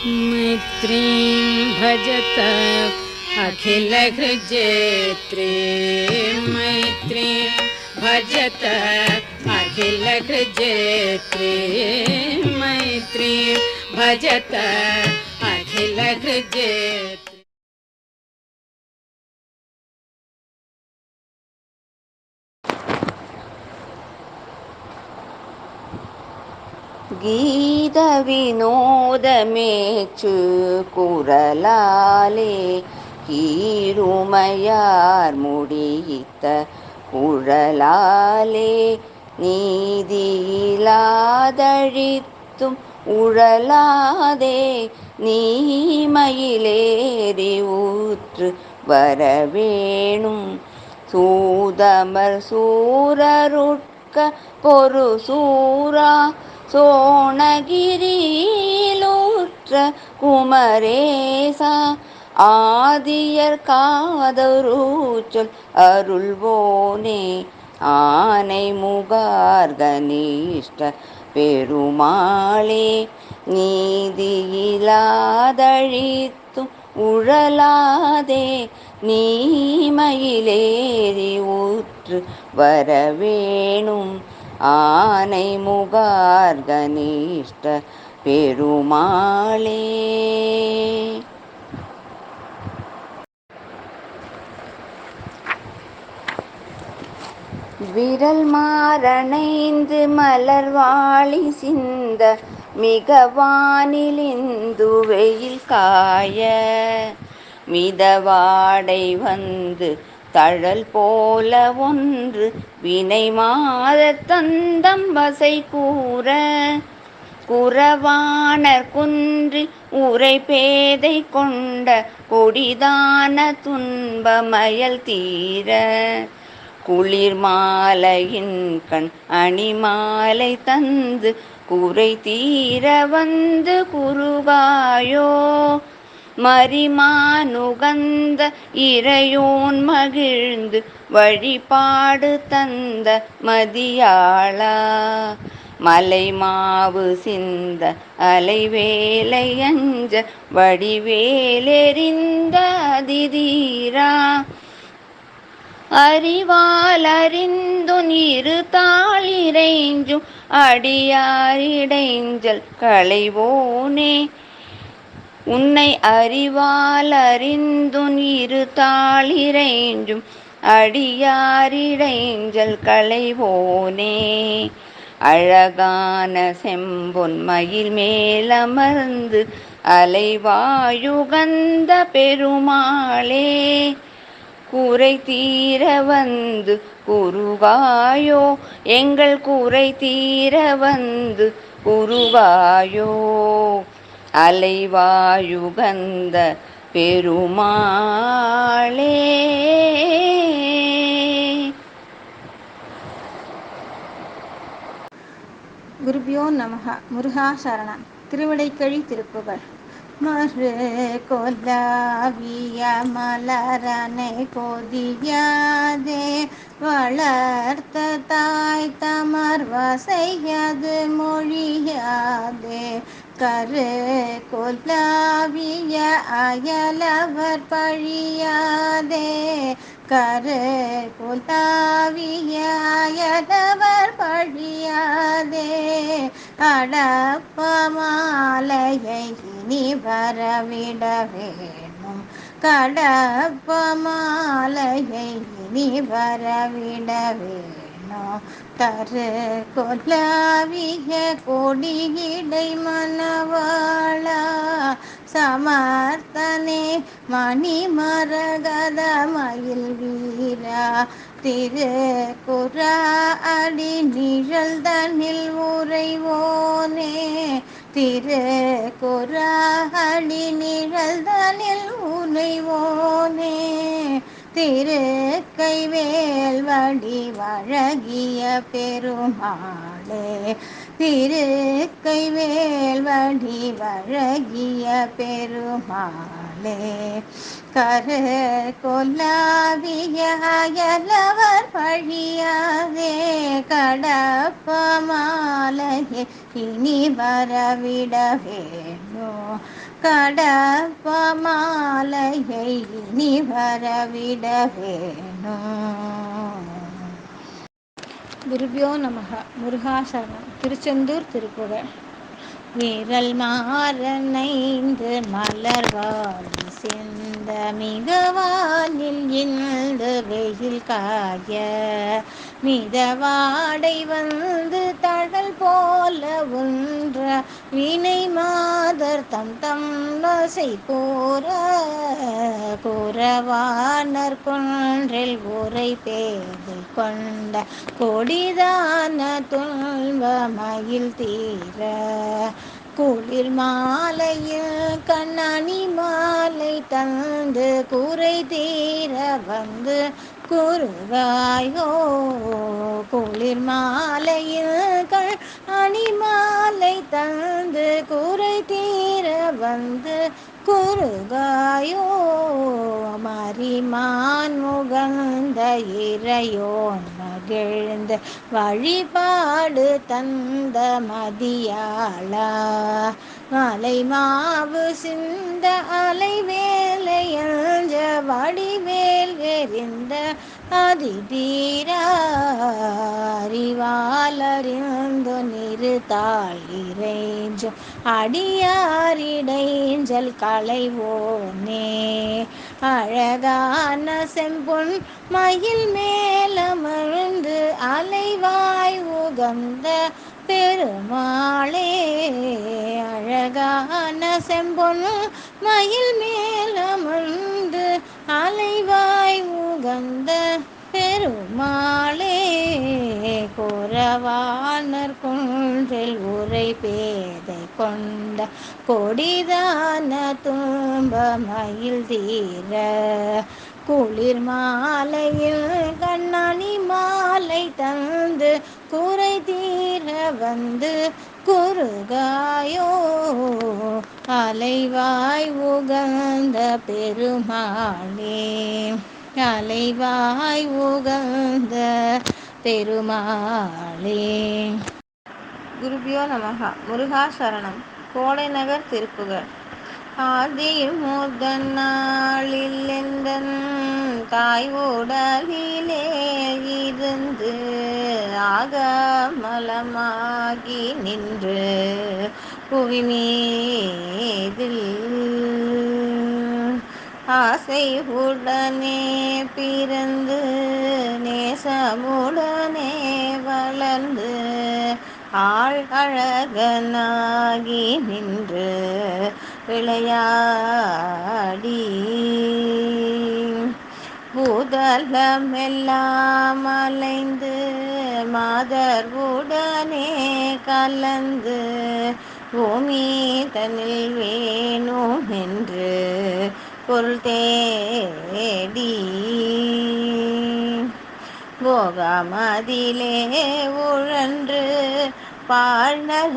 मैत्रीं भजत अखिलहृजेत्रीं मैत्रीं भजत अखिलहृजेत्रीं मैत्रीं भजत अखिलहृजेत्रीं। கீத வினோதமேச்சு குரலாலே கீருமையார் முடித்த குழலாலே நீதியிலாதழித்தும் உழலாதே நீமயிலேறி ஊற்று வரவேணும் சூதமர் சூரருட்க பொரு சூரா சோணகிரியிலூற்ற குமரேசா ஆதியர் காதருச்சொல் அருள்வோனே ஆனை முகார்கனிஷ்ட பெருமாளே நீதியிலாதழித்தும் உழலாதே நீமயிலேறி ஊற்று வரவேணும் ஆனை முகார்கனிஷ்ட பெருமாளே. விரல் மாறணைந்து மலர்வாழி சிந்த மிக வானிலிந்து வெயில் காய மிதவாடை வந்து தழல் போல ஒன்று வினை மாத தந்தம் வசை கூற குறவாணர் குன்றி உரை பேதை கொண்ட கொடிதான துன்பமயல் தீர குளிர் மாலையின் கண் அணிமாலை தந்து குறை தீர வந்து குருகாயோ மரிமானுகந்த இறையோன் மகிழ்ந்து வழிபாடு தந்த மதியாளா மலை மாவு சிந்த அலைவேலை அஞ்ச வடிவேலெறிந்த அதிதீரா அறிவால் அறிந்துன் இரு தாளிரைஞ்சும் அடியாரிடைஞ்சல் களைவோனே உன்னை அறிவால் அறிந்துன் இரு தாளிரைஞ்சும் அடியாரிடைஞ்சல் களைவோனே அழகான செம்பொன் மயில் மேலமர்ந்து அலைவாயுகந்த பெருமாளே குறை தீர வந்து குருகாயோ எங்கள் குறை தீர வந்து குருகாயோ அலைவாயுகந்த பெருமாளே. குருபியோ நமக. முருகா சரணம். திருவிடைக்கழி திருப்புகழ். மறு கொல்லாவிய மலரனை கொதியாதே வளர்த்த தாய் தமர் வசையது மொழியாதே கரு கொல்லாவிய அயலவர் பழியாதே கரு கொல்லாவிய அயலவர் பழியாதே அடப்ப மாலையை இனி வரவிட வேணும் கடப்ப மாலையை இனி வரவிட வேணும் தரு கொல்லாவிய கொடியிடை மணவாளா சமர்த்தனே மணி மரகத மயில் வீரா திரு குரா அடி நிழல் தனில் உறைவோனே திரு குரா அடி நிழல் தனில் உறைவோனே திரு கைவேல் வடி வழகிய பெருமாளே திரு கைவேல் வடி வழகிய பெருமாளே கரு கொல்லாவிய அயலவர் பழியாதே கடப்ப மாலையை இனி வரவிட வேணும் கடப்ப மாலையை இனி வரவிட வேணும். குருபியோ நமக. முருகாசரணம். திருச்செந்தூர் திருப்புகழ். விரல் மாறனைந்து மலர்வாழி சிந்த மிகவானில் இந்த வெயில் காய மிதவாடை வந்து தழல் போல ஒன்ற வினை மாதர் தம் தம் நசை போற குறவானர் கொன்றில் உரை பேதை கொண்ட கொடிதான துன்ப மயில் தீர குளிர் மாலையில் கண்ணணி மாலை தந்து குறை தீர வந்து குருகாயோ குளிர் மாலையில் கண்ணணி மாலை தந்து குறை தீர வந்து குருகாயோ மரிமான் முகந்த இறையோன் மகிழ்ந்த வழிபாடு தந்த மதியாளா மலை மாவு சிந்த அலை வேலையஞ்ச வடிவேல் எறிந்த அதிதீரா அறிவாலறிந்து நிறுத்தாள் இறைஞ்சும் அடியாரிடைஞ்சல் களைவோனே அழகான செம்பொன் மயில் மேலமர்ந்து அலைவாய் உகந்த பெருமாளே அழகான செம்பொன் மயில் மேலமர்ந்து அலைவாய் உகந்த பெருமாளே குறவானர் குன்றில் உரை பேதை கொண்ட கொடிதான துன்ப மயில் தீர குளிர் மாலையில் கண்ணணி மாலை தந்து குறை தீர வந்து குருகாயோ அலைவாய் உகந்த பெருமாளே அலைவாய் உகந்த பெருமாளே. குருபியோ நமக. முருகாசரணம். கோடை நகர் திருப்புகழ். ஆதியில் முதல் நாளில் எந்தன் தாய் உடலிலே இருந்து ஆகமலமாகி நின்று புவிமீதில் ஆசை உடனே பிறந்து நேசமுடனே வளர்ந்து ஆள் அழகனாகி நின்று விளையாடி பூதலமெல்லாம் அலைந்து மாதர் உடனே கலந்து பூமி தனில் வேணும் என்று பொருள் தேடி போகாமதிலே உழன்று பாழ்நரகைதாமல்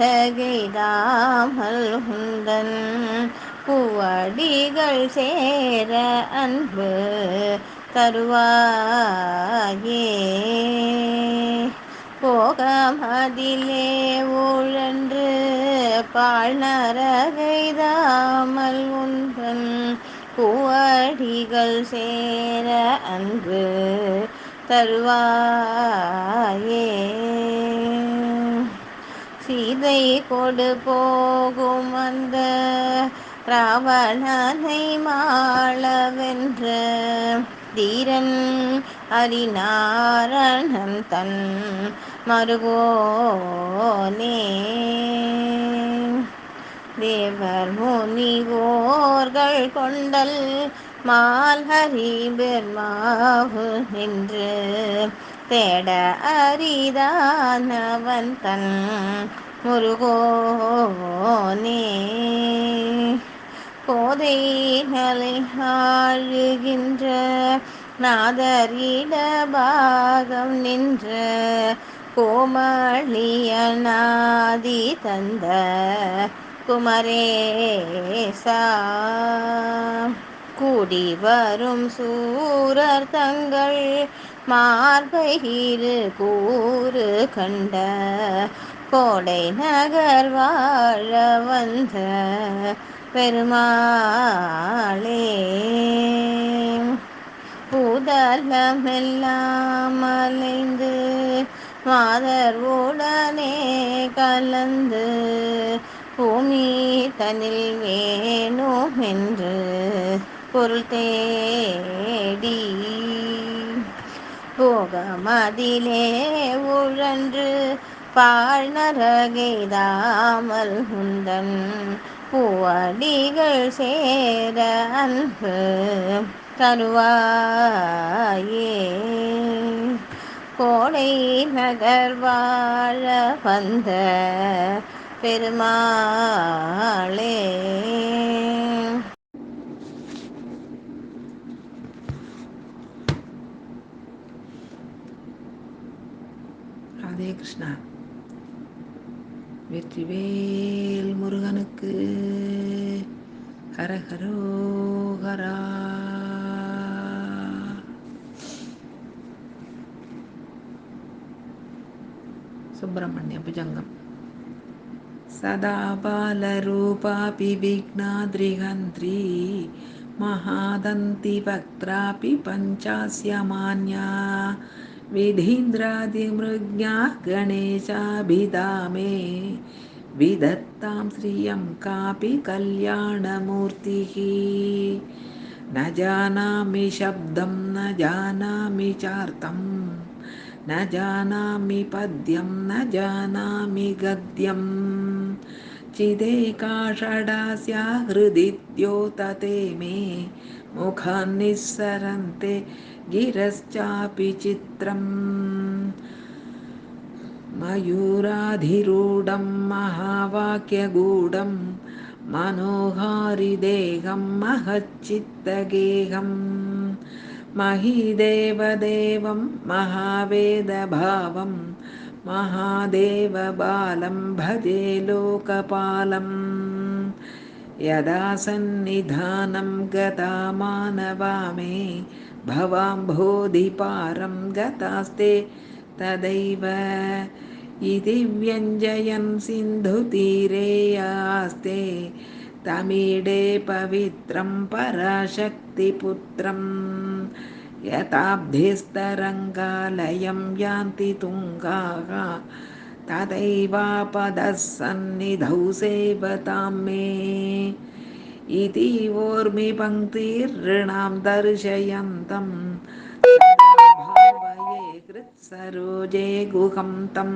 உந்தன் பூவடிகள் சேர அன்பு தருவாயே போகாமதிலே உழன்று பாழ்நரகைதாமல் உந்தன் பூவடிகள் சேர அன்பு தருவாயே சீதை கொடு போகும் அந்த ராவணனை மாளவென்ற தீரன் அரிநாரணன் தன் மருகோனே தேவர் முனிவோர்கள் கொண்டல் மால்ஹரி பெருமாவு நின்று தேட அரிதானவன் தன் முருகோனே கோதைகளை ஆழுகின்ற நாதரிட பாகம் நின்ற கோமளியனாதி தந்த குமரேசா கூடி வரும் சூரர் தங்கள் மார்பயிறு கூறு கண்ட கோடை நகர் வாழ வந்த பெருமாளே பூதலமெல்லாம் அலைந்து மாதர் உடனே கலந்து பூமி தனில் வேணும் என்று பொருள் தேடி போகமதிலே உழன்று பாழ்நரகைதாமல் உந்தன் பூவடிகள் சேர அன்பு தருவாயே கோடை நகர் வாழ வந்த பெருமாளே. ராதே கிருஷ்ணா. வெற்றிவேல் முருகனுக்கு ஹரஹரோஹரா. சுப்பிரமணிய புஜங்கம். சதா பாலரூபாபி விக்னாத்ரிஹந்த்ரி மகாதந்தி வக்த்ராபி பஞ்சாஸ்யமான்யா विधीन्द्रादिमृज्ञा गणेशाभिधामे विदत्तां श्रियं कापि कल्याणमूर्तिः न जानामि शब्दं न जानामि चार्थं न जानामि पद्यं न जानामि गद्यं चिदेकाषडास्या हृदि द्योतते मे मुखान्निस्सरन्ते गिरश्चापि चित्रम् मयूराधिरूढं महावाक्यगूढं मनोहारिदेहं महच्चित्तगेहं महीदेवदेवं महावेदभावं महादेवबालं भजे लोकपालम् यदा सन्निधानं गता मानवा मे भवाम्भोधिपारं गतास्ते तदैव इति व्यञ्जयन् सिन्धुतीरे यास्ते तमीडे पवित्रं पराशक्तिपुत्रं यताब्धिस्तरङ्गालयं यान्ति तुङ्गाः तदैवापदः सन्निधौ सेवतां मे इति ऊर्मि पङ्क्तिर्ऋणां दर्शयन्तं भावये कृत्सरोजे गुहं तं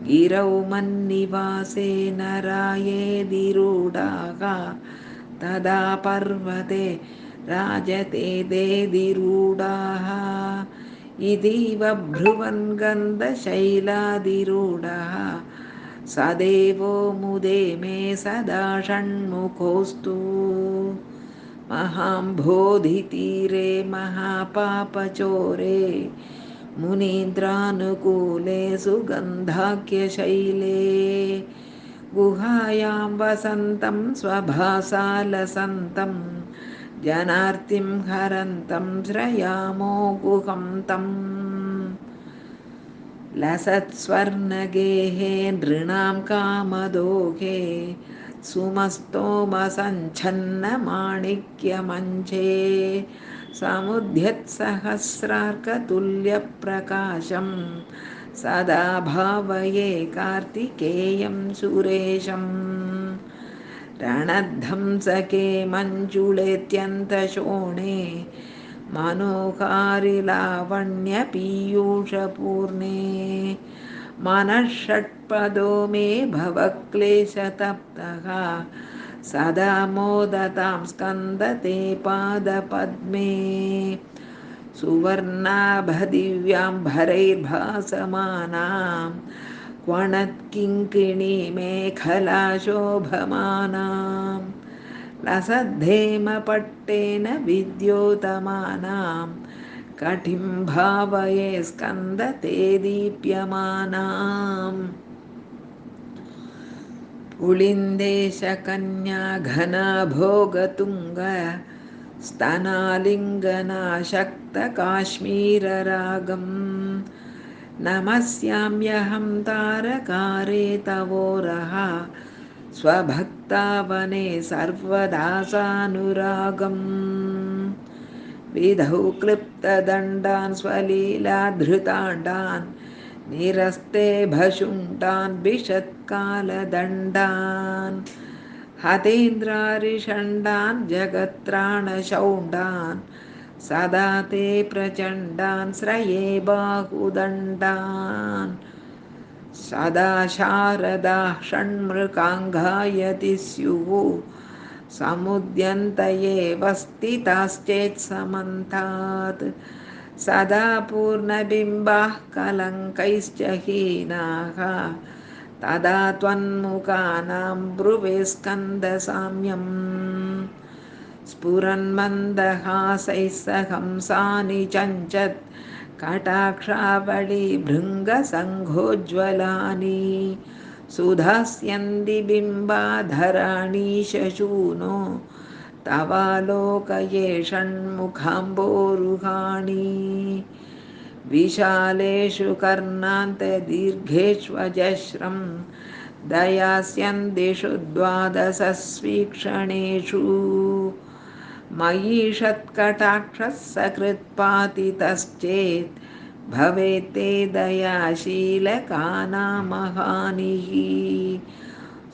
गिरौ मन्निवासे नरायेदिरूढाः तदा पर्वते राजते देदिरूढाः इतीव ब्रुवन् गन्धशैलादिरूढः सदेवो मुदे मे सदा षण्मुखोऽस्तु महाम्भोधितीरे महापापचोरे मुनीन्द्रानुकूले सुगन्धाख्यशैले गुहायां वसन्तं स्वभासालसन्तं जनार्तिं हरन्तं श्रयामो गुहं तम् लसत्स्वर्णगेहे नृणां कामदोहे सुमस्तोमसञ्छन्नमाणिक्यमञ्चे समुद्यत्सहस्रार्कतुल्यप्रकाशं सदा भावये कार्तिकेयं सुरेशं रणध्वंसके मञ्जुळेत्यन्तशोणे मनोहारिलावण्यपीयूषपूर्णे मनःषट्पदो मे भवक्लेशतप्तः सदा मोदतां स्कन्दते पादपद्मे सुवर्णाभदिव्याम्भरैर्भासमानां क्वणत्किङ्किणीमेखलाशोभमानां लसद्धेमपट्टेन विद्योतमानां कटिं भावये स्कन्दते दीप्यमानाम् पुलिन्देशकन्या घना भोगतुङ्ग स्तनालिङ्गनाशक्तकाश्मीररागं नमस्याम्यहं तारकारे तवोरः स्वभक्तावने सर्वदा सानुरागम् विधौ क्लिप्तदण्डान् स्वलीलाधृताण्डान् निरस्ते भशुण्डान् विशत्कालदण्डान् हतेन्द्रारिषण्डान् जगत्त्राणशौण्डान् सदा ते प्रचण्डान् श्रये बाहुदण्डान् सदा शारदा षण्मृकाङ्गायति स्युः समुद्यन्तये स्थिताश्चेत्समन्तात् सदा पूर्णबिम्बाः कलङ्कैश्च हीनाः तदा त्वन्मुखानां ब्रुवे स्कन्दसाम्यम् स्फुरन्मन्दहासैः सहंसानि चञ्चत् कटाक्षावळि भृङ्गसङ्घोज्ज्वलानि सुधास्यन्ति बिम्बाधराणि शशूनो तवालोकये षण्मुखाम्बोरुहाणि विशालेषु कर्णान्तदीर्घेष्वजस्रं दयास्यन्दिषु द्वादशस्वीक्षणेषु मयि षत्कटाक्षः सकृत्पातितश्चेत् भवेत्ते दयाशीलकानामहानिः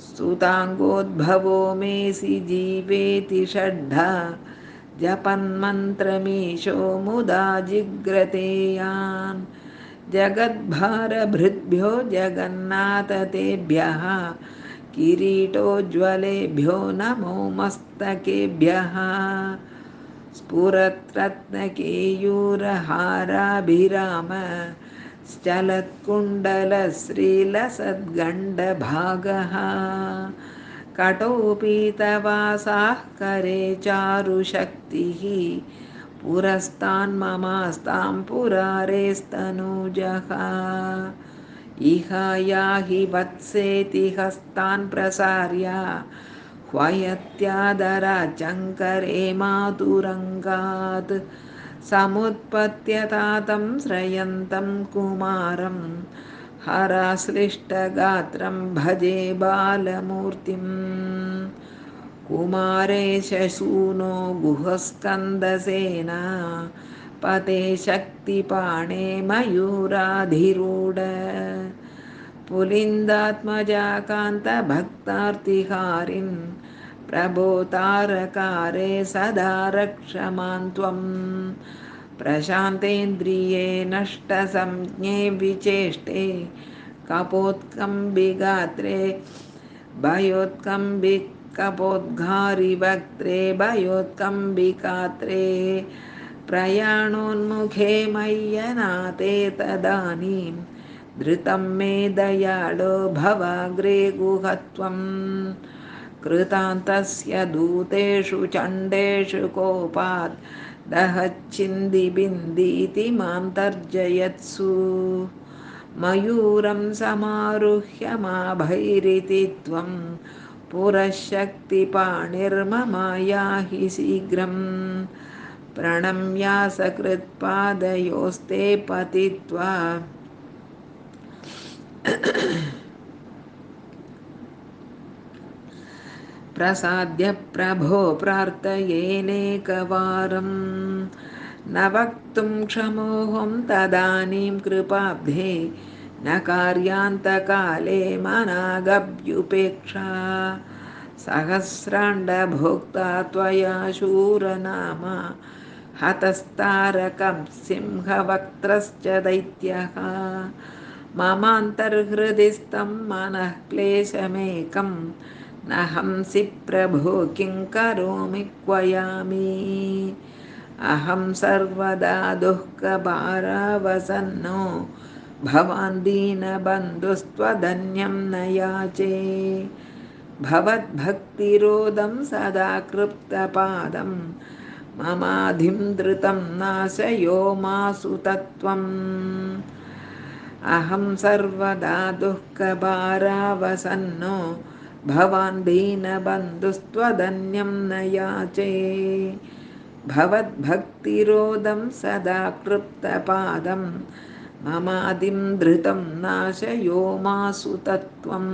स्तुताङ्गोद्भवो मेऽसि जीवेति षड्धा जपन्मन्त्रमीशो मुदा जिग्रते यान् जगद्भारभृद्भ्यो जगन्नाथतेभ्यः किरीटोज्ज्वलेभ्यो नमो मस्तकेभ्यः स्फुरत्रत्नकेयूरहाराभिराम श्चलत्कुण्डलश्रीलसद्गण्डभागः कटोपीतवासाः करे चारुशक्तिः पुरस्तान्ममास्तां पुरारेस्तनूजः इह याहि वत्सेति हस्तान् प्रसार्य ह्वयत्यादराचङ्करे मातुरङ्गात् समुत्पत्यतातं श्रयन्तं कुमारं हराश्लिष्टगात्रं भजे बालमूर्तिम् कुमारेशसूनो गुहस्कन्दसेना पते शक्तिपाणे मयूराधिरूढ पुलिन्दात्मजाकान्तभक्तार्तिहारिन् प्रभो तारकारे सदा रक्ष मां त्वं प्रशान्तेन्द्रिये नष्टसंज्ञे विचेष्टे कपोत्कम्बिगात्रे भयोत्कम्बिकपोद्घारिवक्त्रे भयोत्कम्बिकात्रे प्रयाणोन्मुखे मय्यनाथे तदानीं धृतं मे दयाळो भवाग्रे गुहत्वम् कृतान्तस्य दूतेषु चण्डेषु कोपात् दहच्छिन्दिबिन्दीति मां तर्जयत्सु मयूरं समारुह्य माभैरिति त्वं पुरःशक्तिपाणिर्मम याहि शीघ्रम् प्रणम्यासकृत्पादयोस्ते पतित्वा प्रसाद्य प्रभो प्रार्थयेनेकवारं न वक्तुं क्षमोऽहं तदानीं कृपाब्धे न कार्यान्तकाले मनागभ्युपेक्षा सहस्राण्डभोक्ता त्वया शूरनाम हतस्तारकं सिंहवक्त्रश्च दैत्यः ममान्तर्हृदिस्थं मनः क्लेशमेकं न हंसि प्रभो किं करोमि क्वयामि अहं सर्वदा दुःखभारावसन्नो भवान् दीनबन्धुस्त्वधन्यं न याचे भवद्भक्तिरोधं सदा कृप्तपादं ममाधिं धृतं नाशयो मासु तत्त्वम् अहं सर्वदा दुःखभारावसन्नो भवान् दीनबन्धुस्त्वदन्यं न याचे भवद्भक्तिरोधं सदा कृप्तपादं ममादिं धृतं नाशयो मासु तत्त्वम्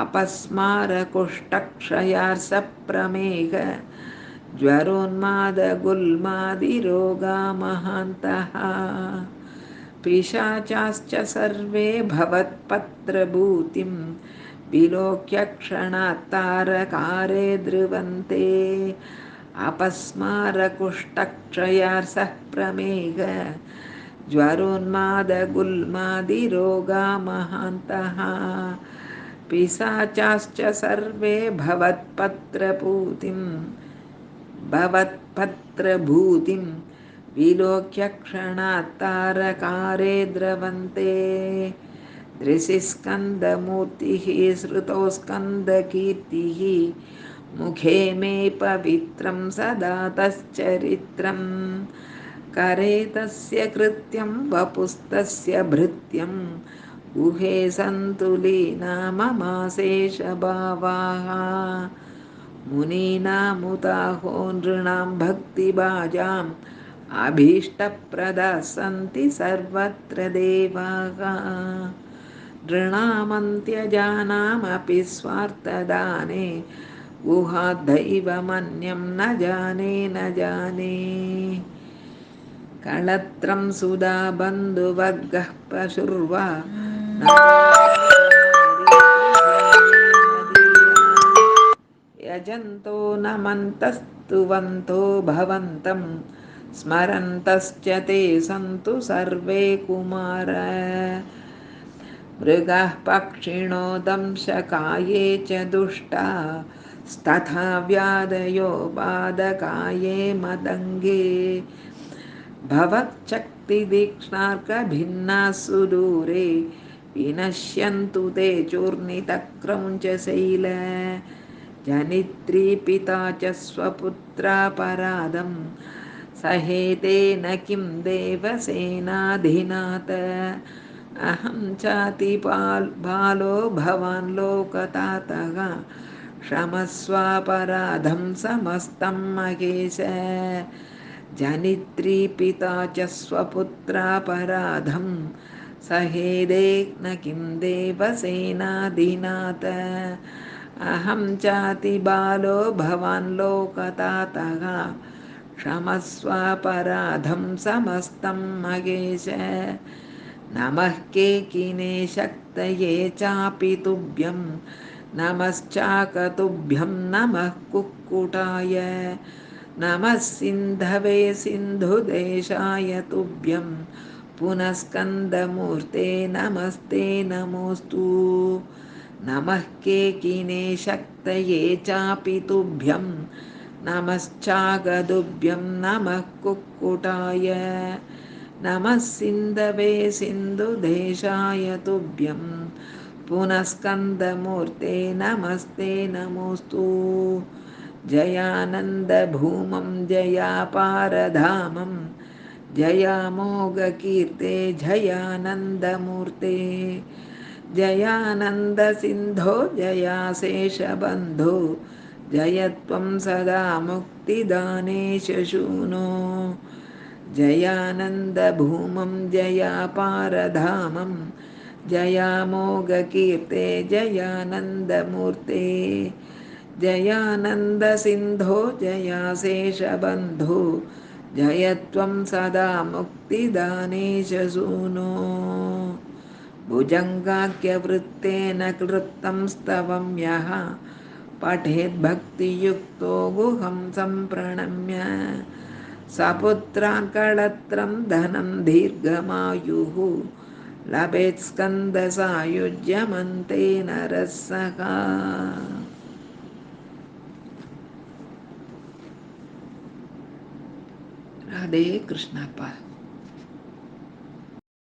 अपस्मारकुष्ठक्षयार्सप्रमेह ज्वरोन्मादगुल्मादिरोगा महान्तः पिशाचाश्च सर्वे भवत्पत्रभूतिं विलोक्य क्षणात् तारकारे ध्रुवन्ते अपस्मारकुष्ठक्षयार्सः प्रमेह ज्वरोन्मादगुल्मादिरोगा महान्तः पिशाचाश्च सर्वे भवत्पत्रभूतिं विलोक्य क्षणात् तारकारे द्रवन्ते दृशिस्कन्दमूर्तिः श्रुतौ स्कन्दकीर्तिः मुखे मे पवित्रं सदा तश्चरित्रम् करे तस्य कृत्यं वपुस्तस्य भृत्यं गुहे सन्तुलीना ममाशेषभावाः मुनीनामुताहो नृणां भक्तिभाजाम् अभीष्टप्रदाः सन्ति सर्वत्र देवाः नृणामन्त्यजानामपि स्वार्थदाने गुहाद्दैवमन्यं न जाने कळत्रं सुधा बन्धुवर्गः पशुर्वा यजन्तो नमन्तस्तुवन्तो भवन्तं स्मरन्तश्च ते सन्तु सर्वे कुमार मृगाः पक्षिणो दंशकाये च दुष्टा तथा व्याधयो बाधकाये मदङ्गे भवच्छक्तिदीक्ष्णार्कभिन्नाः सुदूरे विनश्यन्तु ते चूर्णितक्रौञ्चशैल जनित्री पिता च स्वपुत्रापराधं सहेतेन किं देवसेनाधिनाथ अहं चाति बालो भवान् लोकतातः क्षमस्वापराधं समस्तं महेश जनित्री पिता च स्वपुत्रापराधं सहेदेन किं देवसेनाधिनाथ अहं चाति बालो भवान् लोकतातः क्षमस्वापराधं समस्तं महेश नमः केकिने शक्तये चापि तुभ्यं नमश्चाकतुभ्यं नमः कुक्कुटाय नमः सिन्धवे सिन्धुदेशाय तुभ्यं पुनः स्कन्दमूर्ते नमस्ते नमोऽस्तु नमः केकिने शक्तये चापि तुभ्यं नमश्चागदुभ्यं नमः कुक्कुटाय नमः सिन्धवे सिन्धुदेशाय तुभ्यं पुनः स्कन्दमूर्ते नमस्ते नमोऽस्तु जयानन्दभूमं जयापारधामं जयामोघकीर्ते जयानन्दमूर्ते जयानन्दसिन्धो जयाशेषबन्धो जयत्वं सदा मुक्तिदानेश शूनो जयानन्दभूमं जयापारधामं जयामोघकीर्ते जयानन्दमूर्ते जयानन्दसिन्धो जयाशेषबन्धो जयत्वं सदा मुक्तिदानेश शूनो भुजङ्गाख्यवृत्तेन कृतं स्तवं यः पठेद्भक्तियुक्तो गुहं सम्प्रणम्य सपुत्राकळत्रं धनं दीर्घमायुः लभेत् स्कन्दसायुज्यमन्ते नरः सः राधे कृष्णप्पा।